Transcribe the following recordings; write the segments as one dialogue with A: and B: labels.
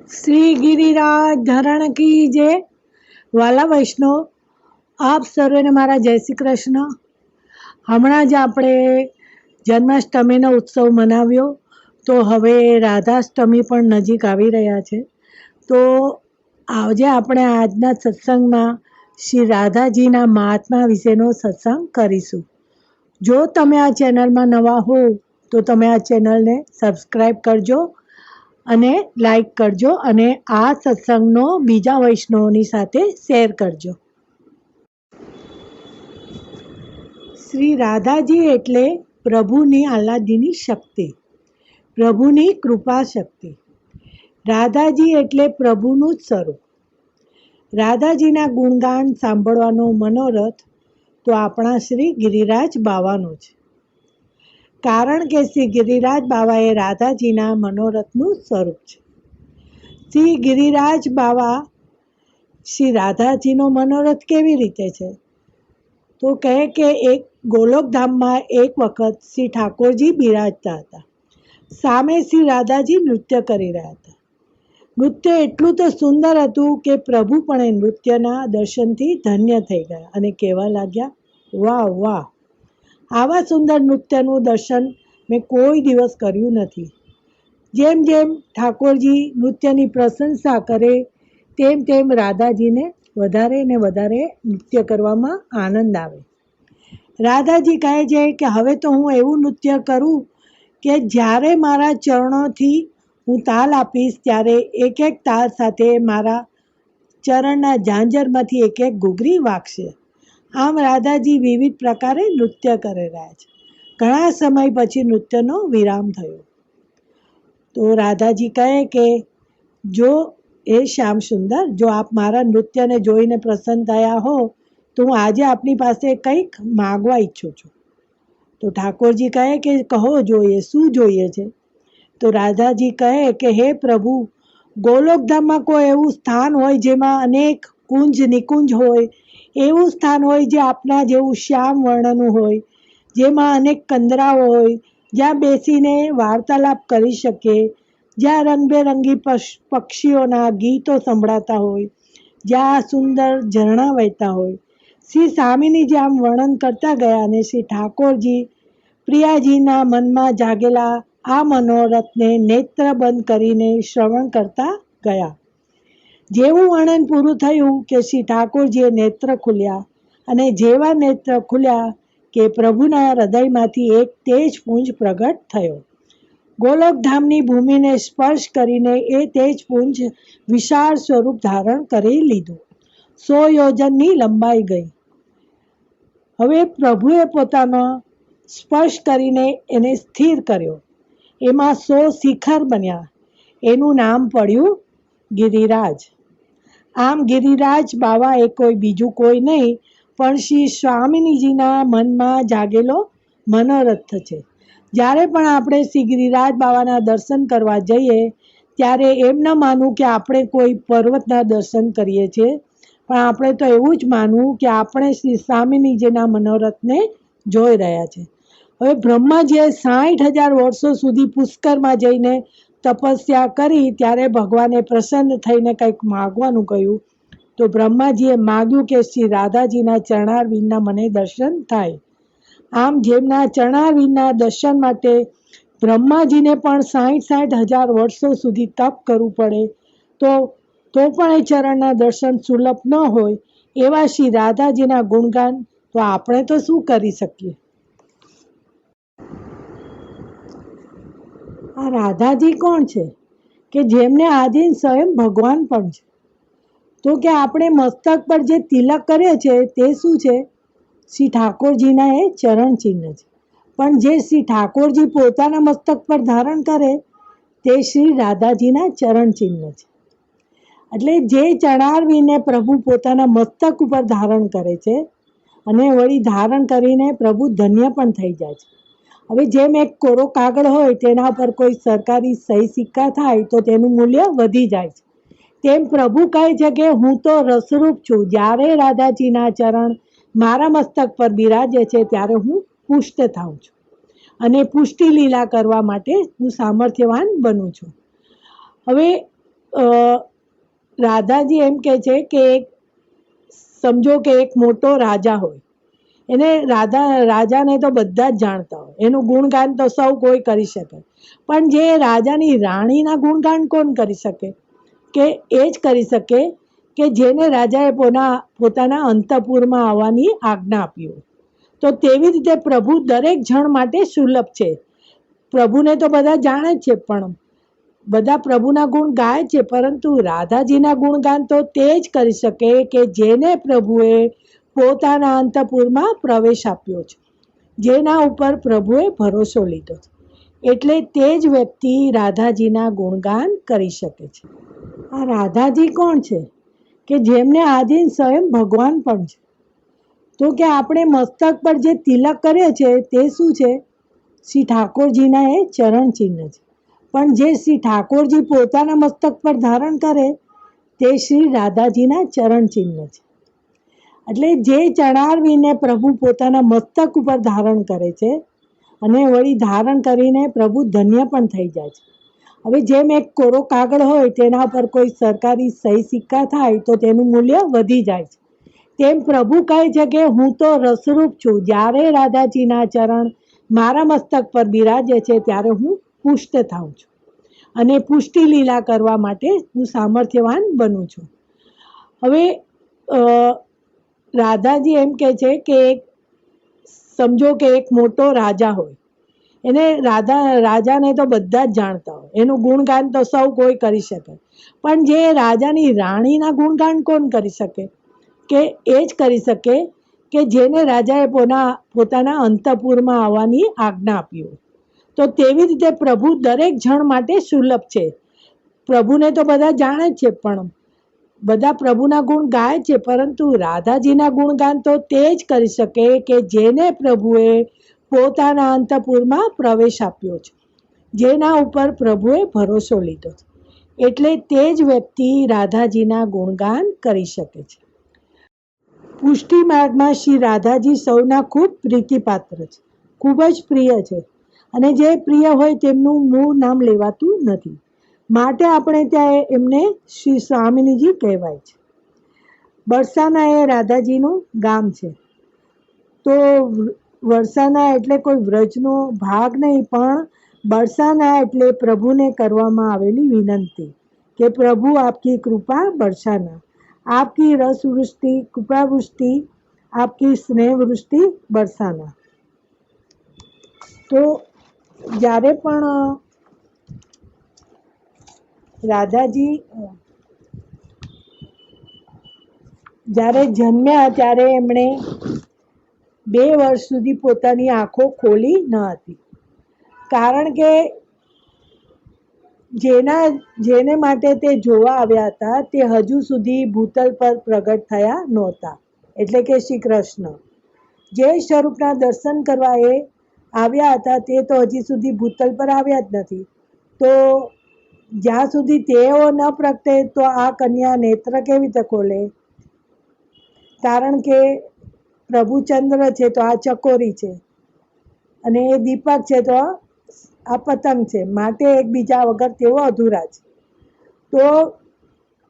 A: શ્રી ગિરિરાજ ધરણ કી જય. વાલા વૈષ્ણવ, આપ સર્વેને મારા જય શ્રી કૃષ્ણ. હમણાં જ આપણે જન્માષ્ટમીનો ઉત્સવ મનાવ્યો, તો હવે રાધાષ્ટમી પણ નજીક આવી રહ્યા છે. તો આજે આપણે આજના સત્સંગમાં શ્રી રાધાજીના મહાત્મા વિશેનો સત્સંગ કરીશું. જો તમે આ ચેનલમાં નવા હો તો તમે આ ચેનલને સબસ્ક્રાઈબ કરજો અને લાઈક કરજો, અને આ સત્સંગનો બીજા વૈષ્ણવોની સાથે શેર કરજો. શ્રી રાધાજી એટલે પ્રભુની આહ્લાદની શક્તિ, પ્રભુની કૃપા શક્તિ. રાધાજી એટલે પ્રભુનું જ સ્વરૂપ. રાધાજીના ગુણગાન સાંભળવાનો મનોરથ તો આપણા શ્રી ગિરિરાજ બાવાનો છે. કારણ કે શ્રી ગિરિરાજ બાવા એ રાધાજીના મનોરથનું સ્વરૂપ છે. શ્રી ગિરિરાજ બાવા શ્રી રાધાજીનો મનોરથ કેવી રીતે છે? તો કહે કે એક ગોલોકધામમાં એક વખત શ્રી ઠાકોરજી બિરાજતા હતા. સામે શ્રી રાધાજી નૃત્ય કરી રહ્યા હતા. નૃત્ય એટલું તો સુંદર હતું કે પ્રભુ પણ એ નૃત્યના દર્શનથી ધન્ય થઈ ગયા અને કહેવા લાગ્યા, વાહ વાહ, આવા સુંદર નૃત્યનું દર્શન મેં કોઈ દિવસ કર્યું નથી. જેમ જેમ ઠાકોરજી નૃત્યની પ્રશંસા કરે તેમ તેમ રાધાજીને વધારે ને વધારે નૃત્ય કરવામાં આનંદ આવે. રાધાજી કહે છે કે હવે તો હું એવું નૃત્ય કરું કે જ્યારે મારા ચરણોથી હું તાલ આપીશ ત્યારે એક એક તાલ સાથે મારા ચરણના ઝાંઝરમાંથી એક એક ઘૂઘરી વાગશે. આમ રાધાજી વિવિધ પ્રકારે નૃત્ય કરી રહ્યા છે. ઘણા સમય પછી નૃત્યનો વિરામ થયો. તો રાધાજી કહે કે જો એ શ્યામ સુંદર, જો આપ મારા નૃત્યને જોઈને પ્રસન્ન થયા હો તો હું આજે આપની પાસે કંઈક માગવા ઈચ્છું છું. તો ઠાકોરજી કહે કે કહો, જોઈએ, શું જોઈએ છે? તો રાધાજી કહે કે હે પ્રભુ, ગોલોકધામમાં કોઈ એવું સ્થાન હોય જેમાં અનેક કુંજ નિકુંજ હોય, એવું સ્થાન હોય જે આપના જેવું શ્યામ વર્ણનું હોય, જેમાં અનેક કંદરાઓ હોય, જ્યાં બેસીને વાર્તાલાપ કરી શકે, જ્યાં રંગબેરંગી પક્ષીઓના ગીતો સંભળાતા હોય, જ્યાં સુંદર ઝરણા વહેતા હોય. શ્રી સ્વામીની આમ વર્ણન કરતા ગયા અને શ્રી ઠાકોરજી પ્રિયાજીના મનમાં જાગેલા આ મનોરથને નેત્ર બંધ કરીને શ્રવણ કરતા ગયા. જેવું વર્ણન પૂરું થયું કે શ્રી ઠાકોરજીએ નેત્ર ખુલ્યા, અને જેવા નેત્ર ખુલ્યા કે પ્રભુના હૃદયમાંથી એક તેજપુંજ પ્રગટ થયો. ગોલોકધામની ભૂમિને સ્પર્શ કરીને એ તેજપુંજ વિશાળ સ્વરૂપ ધારણ કરી લીધું. 100 યોજનની લંબાઈ ગઈ. હવે પ્રભુએ પોતાનો સ્પર્શ કરીને એને સ્થિર કર્યો. એમાં 100 શિખર બન્યા. એનું નામ પડ્યું ગિરિરાજ. આમ ગિરિરાજ બાવા એ કોઈ બીજું કોઈ નહીં પણ શ્રી સ્વામિનીજીના મનમાં જાગેલો મનોરથ છે. જ્યારે પણ આપણે શ્રી ગિરિરાજ બાવાના દર્શન કરવા જઈએ ત્યારે એમ ન માનવું કે આપણે કોઈ પર્વતના દર્શન કરીએ છીએ, પણ આપણે તો એવું જ માનવું કે આપણે શ્રી સ્વામિનીજીના મનોરથને જોઈ રહ્યા છે. હવે બ્રહ્માજીએ 60,000 વર્ષો સુધી પુષ્કરમાં જઈને તપસ્યા કરી ત્યારે ભગવાને પ્રસન્ન થઈને કંઈક માગવાનું કહ્યું. તો બ્રહ્માજીએ માગ્યું કે શ્રી રાધાજીના ચરણારવિંદના મને દર્શન થાય. આમ જેમના ચરણારવિંદના દર્શન માટે બ્રહ્માજીને પણ 60,000 વર્ષો સુધી તપ કરવું પડે તો પણ એ ચરણના દર્શન સુલભ ન હોય, એવા શ્રી રાધાજીના ગુણગાન તો આપણે તો શું કરી શકીએ. આ રાધાજી કોણ છે? કે જેમને આધીન સ્વયં ભગવાન પણ છે. તો કે આપણે મસ્તક પર જે તિલક કરીએ છે તે શું છે? શ્રી ઠાકોરજીના એ ચરણ ચિહ્ન છે. પણ જે શ્રી ઠાકોરજી પોતાના મસ્તક પર ધારણ કરે તે શ્રી રાધાજીના ચરણ ચિહ્ન છે. એટલે જે ચરણારવિંદને પ્રભુ પોતાના મસ્તક ઉપર ધારણ કરે છે અને વળી ધારણ કરીને પ્રભુ ધન્ય પણ થઈ જાય છે. હવે જેમ એક કોરો કાગળ હોય તેના પર કોઈ સરકારી સહી સિક્કા થાય તો તેનું મૂલ્ય વધી જાય છે. તેમ પ્રભુ કહે છે કે હું તો રસરૂપ છું. જ્યારે રાધાજીના ચરણ મારા મસ્તક પર બિરાજે છે ત્યારે હું પુષ્ટ થાઉં છું અને પુષ્ટિ લીલા કરવા માટે હું સામર્થ્યવાન બનું છું. હવે અ, રાધાજી એમ કહે છે કે સમજો કે એક મોટો રાજા હોય, એને રાજાને તો બધા જ જાણતા હોય, એનું ગુણગાન તો સૌ કોઈ કરી શકે, પણ જે રાજાની રાણીના ગુણગાન કોણ કરી શકે? કે એ જ કરી શકે કે જેને રાજાએ પોતાના અંતઃપુરમાં આવવાની આજ્ઞા આપી હોય. તો તેવી રીતે પ્રભુ દરેક જણ માટે સુલભ છે. પ્રભુને તો બધા જાણે જ છે, પણ બધા પ્રભુના ગુણ ગાય છે, પરંતુ રાધાજીના ગુણગાન તો તે જ કરી શકે કે જેને પ્રભુએ પોતાના અંતઃપુરમાં પ્રવેશ આપ્યો છે, જેના ઉપર પ્રભુએ ભરોસો લીધો છે. એટલે તે જ વ્યક્તિ રાધાજીના ગુણગાન કરી શકે છે. આ રાધાજી કોણ છે? કે જેમને આધીન સ્વયં ભગવાન પણ છે. તો કે આપણે મસ્તક પર જે તિલક કરે છે તે શું છે? શ્રી ઠાકોરજીના એ ચરણ ચિહ્ન છે. પણ જે શ્રી ઠાકોરજી પોતાના મસ્તક પર ધારણ કરે તે શ્રી રાધાજીના ચરણ ચિહ્ન છે. એટલે જે ચણારવીને પ્રભુ પોતાના મસ્તક ઉપર ધારણ કરે છે અને વળી ધારણ કરીને પ્રભુ ધન્ય પણ થઈ જાય છે. હવે જેમ એક કોરો કાગળ હોય તેના પર કોઈ સરકારી સહી સિક્કા થાય તો તેનું મૂલ્ય વધી જાય છે. તેમ પ્રભુ કહે છે કે હું તો રસરૂપ છું. જ્યારે રાધાજીના ચરણ મારા મસ્તક પર બિરાજે છે ત્યારે હું પુષ્ટ થાઉં છું અને પુષ્ટિ લીલા કરવા માટે હું સામર્થ્યવાન બનું છું. હવે રાધાજી એમ કહે છે કે સમજો કે એક મોટો રાજા હોય, એને રાજાને તો બધા જ જાણતા હોય, એનું ગુણગાન તો સૌ કોઈ કરી શકે, પણ જે રાજાની રાણીના ગુણગાન કોણ કરી શકે? કે એ જ કરી શકે કે જેને રાજાએ પોતાના અંતઃપુરમાં આવવાની આજ્ઞા આપી હોય. તો તેવી રીતે પ્રભુ દરેક જણ માટે સુલભ છે. પ્રભુને તો બધા જાણે જ છે, પણ બધા પ્રભુના ગુણ ગાય છે, પરંતુ રાધાજીના ગુણગાન તો તે જ કરી શકે કે જેને પ્રભુએ પોતાના અંતઃપુરમાં પ્રવેશ આપ્યો છે, જેના ઉપર પ્રભુએ ભરોસો લીધો છે. એટલે તે જ વ્યક્તિ રાધાજીના ગુણગાન કરી શકે છે. પુષ્ટિ માર્ગમાં શ્રી રાધાજી સૌના ખૂબ પ્રીતિપાત્ર છે, ખૂબ જ પ્રિય છે, અને જે પ્રિય હોય તેમનું મૂળ નામ લેવાતું નથી, માટે આપણે ત્યાં એમને શ્રી સ્વામિનીજી કહેવાય છે. બરસાના એ રાધાજીનું ગામ છે. તો વરસાના એટલે કોઈ વ્રજનો ભાગ નહીં, પણ બરસાના એટલે પ્રભુને કરવામાં આવેલી વિનંતી કે પ્રભુ આપકી કૃપા બરસાના, आपकी रस वृष्टि कृपा वृष्टि, आपकी स्नेह वृष्टि बरसाना. તો જ્યારે પણ રાધાજી જ્યારે જન્મ્યા ત્યારે એમણે 2 વર્ષ સુધી પોતાની આંખો ખોલી ન હતી, કારણ કે જેને માટે તે જોવા આવ્યા હતા તે હજુ સુધી ભૂતલ પર પ્રગટ થયા નહોતા, એટલે કે શ્રી કૃષ્ણ. જે સ્વરૂપના દર્શન કરવા એ આવ્યા હતા તે તો હજી સુધી ભૂતલ પર આવ્યા જ નથી. તો જ્યાં સુધી તેઓ ન પ્રગટે તો આ કન્યા નેત્ર કેવી રીતે ખોલે? કારણ કે પ્રભુ ચંદ્ર છે તો આ ચકોરી છે, અને એ દીપક છે તો આ પતંગ છે, માટે એકબીજા વગર તેઓ અધૂરા છે. તો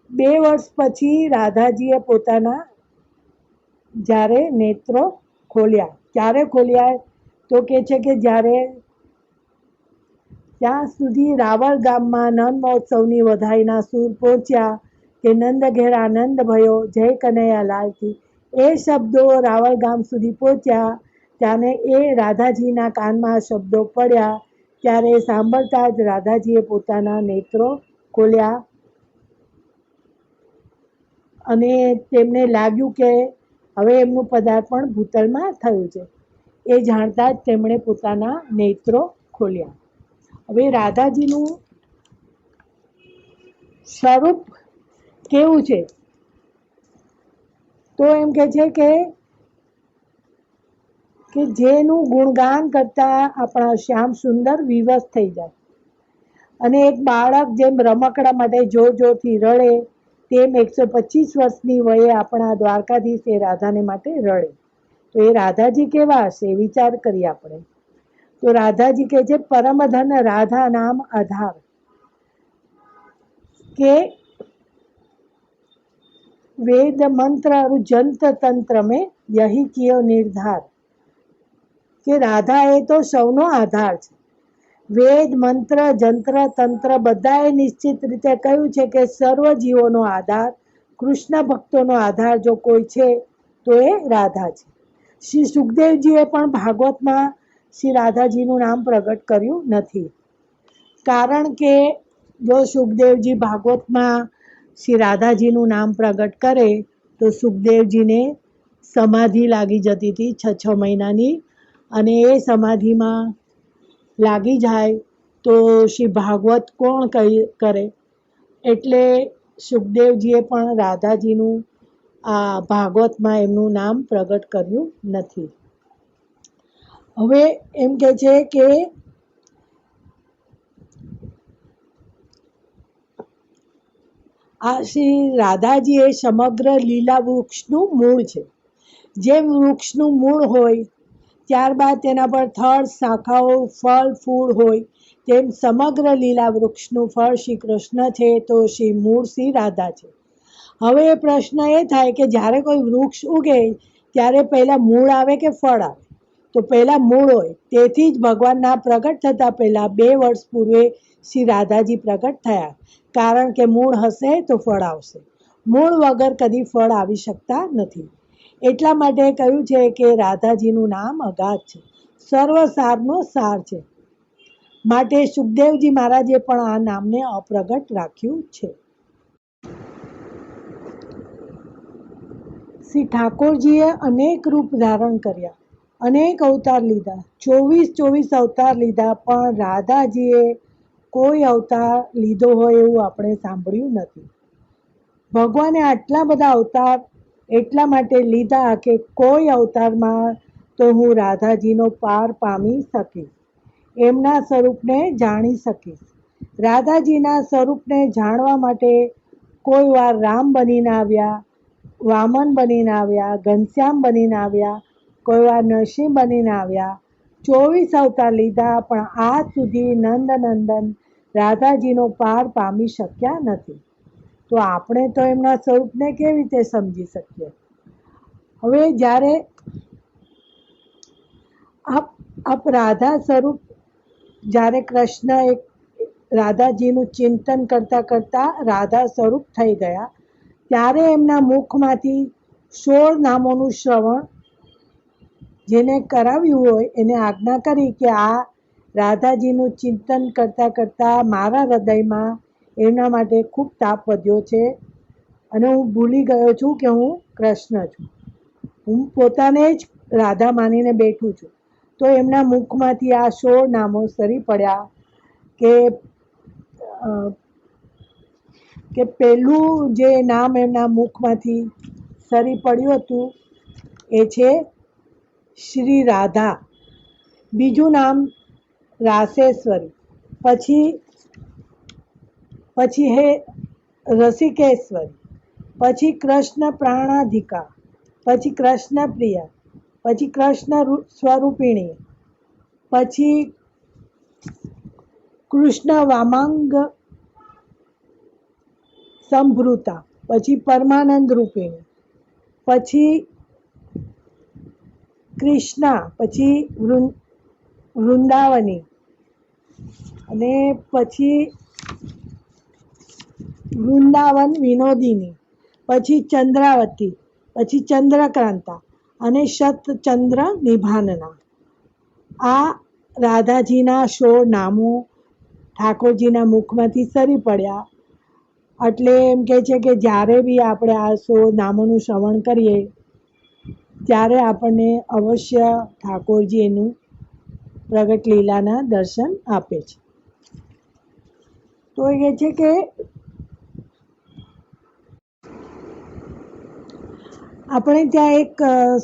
A: 2 વર્ષ પછી રાધાજીએ પોતાના જ્યારે નેત્રો ખોલ્યા, ક્યારે ખોલ્યા? તો કે છે કે જ્યારે ત્યાં સુધી રાવળ ગામમાં નંદ મહોત્સવની વધાઈના સૂર પહોંચ્યા કે નંદ ઘેર આનંદ ભયો, જય કનૈયા લાલથી, એ શબ્દો રાવળ ગામ સુધી પહોંચ્યા. ત્યારે એ રાધાજીના કાનમાં આ શબ્દો પડ્યા, ત્યારે સાંભળતા જ રાધાજીએ પોતાના નેત્રો ખોલ્યા અને તેમને લાગ્યું કે હવે એમનું પદાર્પણ ભૂતલમાં થયું છે. એ જાણતા જ તેમણે પોતાના નેત્રો ખોલ્યા. હવે રાધાજીનું સ્વરૂપ કેવું છે? તો એમ કે છે કે જેનું ગુણગાન કરતા આપણા શ્યામ સુંદર વિવશ થઈ જાય, અને એક બાળક જેમ રમકડા માટે જોર જોરથી રડે તેમ 125 વર્ષની વયે આપણા દ્વારકાધીશ એ રાધાને માટે રડે. તો એ રાધાજી કેવા હશે વિચાર કરીએ આપણે. તો રાધાજી કહે છે પરમધન રાધા નામ આધાર, કે वेद मंत्र और जंत्र तंत्र में यही कियो निर्धार કે રાધા એ તો સૌનો આધાર છે. વેદ મંત્ર જંત્ર તંત્ર બધાએ નિશ્ચિત રીતે કહ્યું છે કે સર્વ જીવોનો આધાર, કૃષ્ણ ભક્તોનો આધાર જો કોઈ છે તો એ રાધા છે. શ્રી સુખદેવજીએ પણ ભાગવતમાં શ્રી રાધાજીનું નામ પ્રગટ કર્યું નથી. કારણ કે જો સુખદેવજી ભાગવતમાં શ્રી રાધાજીનું નામ પ્રગટ કરે તો સુખદેવજીને સમાધિ લાગી જતી હતી 6 મહિનાની, અને એ સમાધિમાં લાગી જાય તો શ્રી ભાગવત કોણ કરે? એટલે સુખદેવજીએ પણ રાધાજીનું આ ભાગવતમાં એમનું નામ પ્રગટ કર્યું નથી. હવે એમ કહે છે કે આ શ્રી રાધાજી એ સમગ્ર લીલા વૃક્ષનું મૂળ છે. જેમ વૃક્ષનું મૂળ હોય ત્યારબાદ તેના પર થડ, શાખાઓ, ફળ, ફૂલ હોય, તેમ સમગ્ર લીલા વૃક્ષનું ફળ શ્રી કૃષ્ણ છે, તો શ્રી મૂળ શ્રી રાધા છે. હવે પ્રશ્ન એ થાય કે જ્યારે કોઈ વૃક્ષ ઉગે ત્યારે પહેલાં મૂળ આવે કે ફળ આવે? તો પહેલાં મૂળ હોય. તેથી જ ભગવાનના પ્રગટ થતાં પહેલાં 2 વર્ષ પૂર્વે શ્રી રાધાજી પ્રગટ થયા. કારણ કે મૂળ હશે તો ફળ આવશે. મૂળ વગર કદી ફળ આવી શકતા નથી. એટલા માટે કહ્યું છે કે રાધાજીનું નામ અગાધ છે, સર્વસારનો સાર છે. માટે સુખદેવજી મહારાજે પણ આ નામને અપ્રગટ રાખ્યું છે. શ્રી ઠાકોરજીએ અનેક રૂપ ધારણ કર્યા, અનેક અવતાર લીધા, 24 અવતાર લીધા, પણ રાધાજીએ કોઈ અવતાર લીધો હોય એવું આપણે સાંભળ્યું નથી. ભગવાને આટલા બધા અવતાર એટલા માટે લીધા કે કોઈ અવતારમાં તો હું રાધાજીનો પાર પામી શકીશ, એમના સ્વરૂપને જાણી શકીશ. રાધાજીના સ્વરૂપને જાણવા માટે કોઈ વાર રામ બનીને આવ્યા, વામન બનીને આવ્યા, ઘનશ્યામ બનીને આવ્યા, કોઈ વાર નરસિંહ બનીને આવ્યા. 24 અવતાર લીધા, પણ આજ સુધી નંદનંદન રાધાજીનો પાર પામી શક્યા નથી. તો આપણે તો એમના સ્વરૂપને કેવી રીતે સમજી શકીએ? હવે જ્યારે આપ રાધા સ્વરૂપ, જ્યારે કૃષ્ણ એક રાધાજીનું ચિંતન કરતાં કરતાં રાધા સ્વરૂપ થઈ ગયા, ત્યારે એમના મુખમાંથી 16 નામોનું શ્રવણ જેને કરાવ્યું હોય એને આજ્ઞા કરી કે આ રાધાજીનું ચિંતન કરતાં કરતાં મારા હૃદયમાં એમના માટે ખૂબ તાપ વધ્યો છે અને હું ભૂલી ગયો છું કે હું કૃષ્ણ છું, હું પોતાને જ રાધા માનીને બેઠું છું. તો એમના મુખમાંથી આ 16 નામો સરી પડ્યા કે પહેલું જે નામ એમના મુખમાંથી સરી પડ્યું હતું એ છે શ્રી રાધા. બીજું નામ રાસેશ્વરી, પછી હે રસિકેશ્વરી, પછી કૃષ્ણ પ્રાણાધિકા, પછી કૃષ્ણ પ્રિયા, પછી કૃષ્ણ સ્વરૂપિણી, પછી કૃષ્ણ વામાંગ સંભૃતા, પછી પરમાનંદ રૂપિણી, પછી કૃષ્ણા, પછી વૃંદાવની, અને પછી વૃંદાવન વિનોદિની, પછી ચંદ્રાવતી, પછી ચંદ્રકાંતા અને શતચંદ્ર નિભાનના. આ રાધાજીના 16 નામો ઠાકોરજીના મુખમાંથી સરી પડ્યા. એટલે એમ કહે છે કે જ્યારે બી આપણે આ 16 નામોનું શ્રવણ કરીએ ત્યારે આપણને અવશ્ય ઠાકોરજી એનું પ્રગટ લીલાના દર્શન આપે છે. તો એ કહે છે કે આપણે ત્યાં એક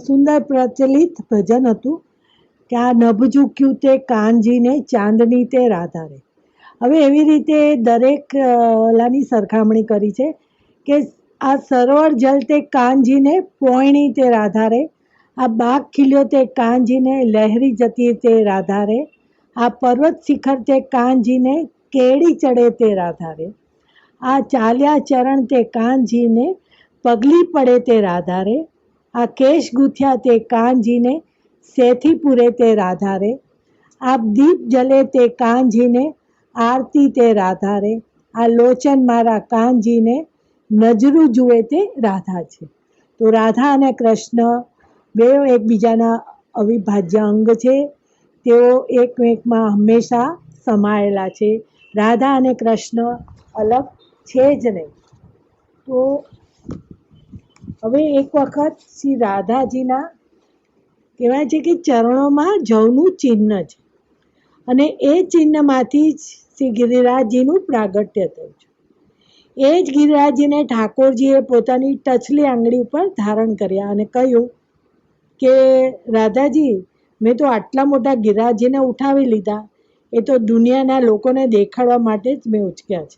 A: સુંદર પ્રચલિત ભજન હતું કે આ નભ ઝૂક્યું તે કાનજીને, ચાંદની તે રાધા રે. હવે એવી રીતે દરેક લાની સરખામણી કરી છે કે આ સરોવર જલ તે કાનજીને, પોયણી તે રાધા રે. આ બાગ ખીલ્યો તે કાનજીને, લહેરી જતી તે રાધા રે. આ પર્વત શિખર તે કાનજીને, કેડી ચડે તે રાધા રે. આ ચાલ્યા ચરણ તે કાનજીને, પગલી પડે તે રાધા રે. આ કેશ ગૂંથ્યા તે કાનજીને, સેથી પૂરે તે રાધા રે. આ દીપ જલે તે કાનજીને, આરતી તે રાધા રે. આ લોચન મારા કાનજીને, નજરું જુએ તે રાધા છે. તો રાધા અને કૃષ્ણ બે એકબીજાના અવિભાજ્ય અંગ છે. તેઓ એકમેકમાં હંમેશા સમાયેલા છે. રાધા અને કૃષ્ણ અલગ છે જ નહીં. તો હવે એક વખત શ્રી રાધાજીના કહેવાય છે કે ચરણોમાં જવનું ચિહ્ન છે, અને એ ચિહ્નમાંથી જ શ્રી ગિરિરાજજીનું પ્રાગટ્ય થયું છે. એ જ ગિરિરાજજીને ઠાકોરજીએ પોતાની ટચલી આંગળી ઉપર ધારણ કર્યા અને કહ્યું કે રાધાજી, મેં તો આટલા મોટા ગિરિરાજજીને ઉઠાવી લીધા. એ તો દુનિયાના લોકોને દેખાડવા માટે જ મેં ઉચક્યા છે.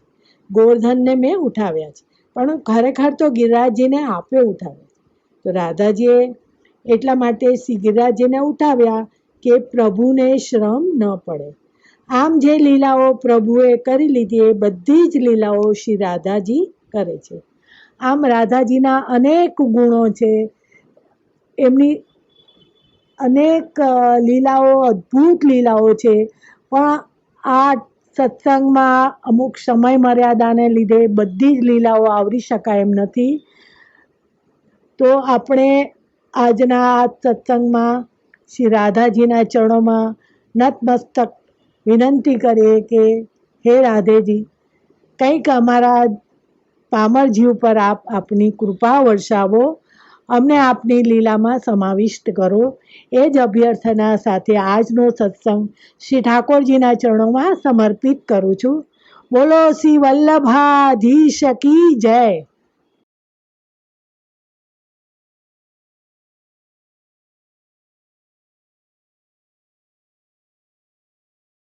A: ગોવર્ધનને મેં ઉઠાવ્યા છે, પણ ખરેખર તો ગિરિરાજજીને આપે ઉઠાવ્યા. તો રાધાજીએ એટલા માટે શ્રી ગિરિરાજજીને ઉઠાવ્યા કે પ્રભુને શ્રમ ન પડે. આમ જે લીલાઓ પ્રભુએ કરી લીધી એ બધી જ લીલાઓ શ્રી રાધાજી કરે છે. આમ રાધાજીના અનેક ગુણો છે, એમની અનેક લીલાઓ, અદ્ભુત લીલાઓ છે. પણ આ સત્સંગમાં અમુક સમય મર્યાદાને લીધે બધી જ લીલાઓ આવરી શકાય એમ નથી. તો આપણે આજના આ સત્સંગમાં શ્રી રાધાજીના ચરણોમાં નતમસ્તક વિનંતી કરીએ કે હે રાધેજી, કંઈક અમારા પામર જીવ પર આપ આપની કૃપા વર્ષાવો, અમને આપની લીલામાં સમાવિષ્ટ કરો. એ જ અભ્યર્થના સાથે આજનો સત્સંગ શ્રી ઠાકોરજીના ચરણોમાં સમર્પિત કરું છું. બોલો શ્રી વલ્લભાધીશ કી જય.